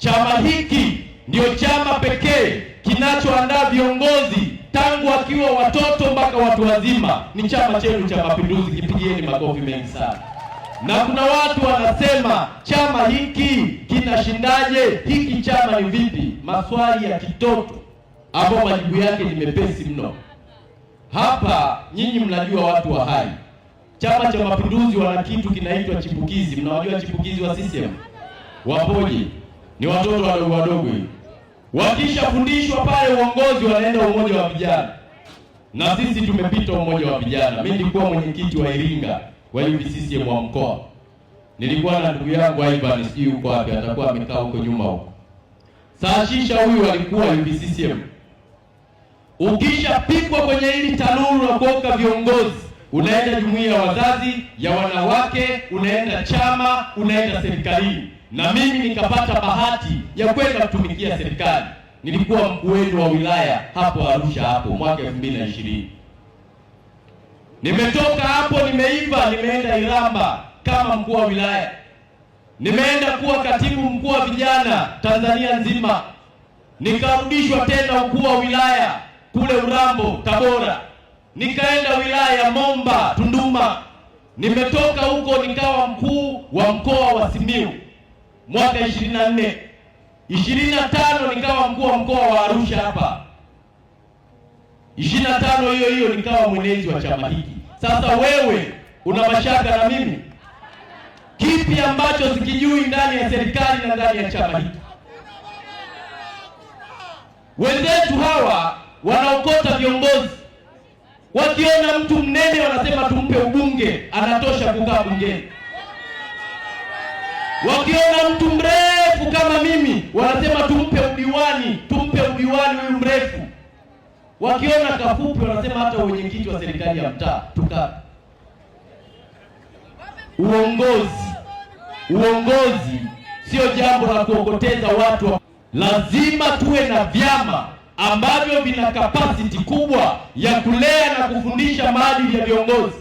Chama hiki ndio chama pekee kinachoandaa viongozi tangu wakiwa watoto mpaka watu wazima. Ni chama chenu cha Mapinduzi, kipigieni makofi mengi sana. Na kuna watu wanasema chama hiki kinashindaje? Hiki chama ni vipi? Maswali ya kitoto hapo, majibu yake ni mepesi mno. Hapa nyinyi mnajua watu wa hai. Chama cha Mapinduzi wana kitu kinaitwa chipukizi. Mnawajua chipukizi wa CCM? Wapoje? Ni watoto wadogo wadogo hivi. Wakishafundishwa pale uongozi wanaenda umoja wa vijana. Na sisi tumepita umoja wa vijana. Mimi nilikuwa mwenyekiti wa Iringa wa UVCCM wa mkoa. Nilikuwa na ndugu yangu Ivan, sijui yuko wapi, atakuwa amekaa huko nyuma huko. Saashisha huyu alikuwa UVCCM. Ukishapikwa kwenye hili tanuru la kuoka viongozi, unaenda jumuiya ya wazazi, ya wanawake, unaenda chama, unaenda serikalini. Na mimi nikapata bahati ya kwenda kutumikia serikali. Nilikuwa mkuu wenu wa wilaya hapo Arusha hapo mwaka 2020. Nimetoka hapo nimeiva, nimeenda Iramba kama mkuu wa wilaya. Nimeenda kuwa katibu mkuu wa vijana Tanzania nzima. Nikarudishwa tena mkuu wa wilaya kule Urambo, Tabora. Nikaenda wilaya ya Momba, Tunduma. Nimetoka huko nikawa mkuu wa mkoa wa Simiyu mwaka 24. 25 nikawa mkuu wa mkoa wa Arusha hapa. 25 hiyo nikawa mwenezi wa chama hiki. Sasa wewe una mashaka na mimi? Kipi ambacho sikijui ndani ya serikali na ndani ya chama hiki? Wenzetu hawa wanaokota viongozi. Wakiona mtu mnene wanasema tumpe ubunge, anatosha kukaa bungeni. Wakiona mtu mrefu kama mimi wanasema tumpe udiwani huyu mrefu. Wakiona kafupi wanasema hata wenyekiti wa serikali ya mtaa tuka. Uongozi sio jambo la kuokoteza watu. Lazima tuwe na vyama ambavyo vina capacity kubwa ya kulea na kufundisha maadili ya viongozi.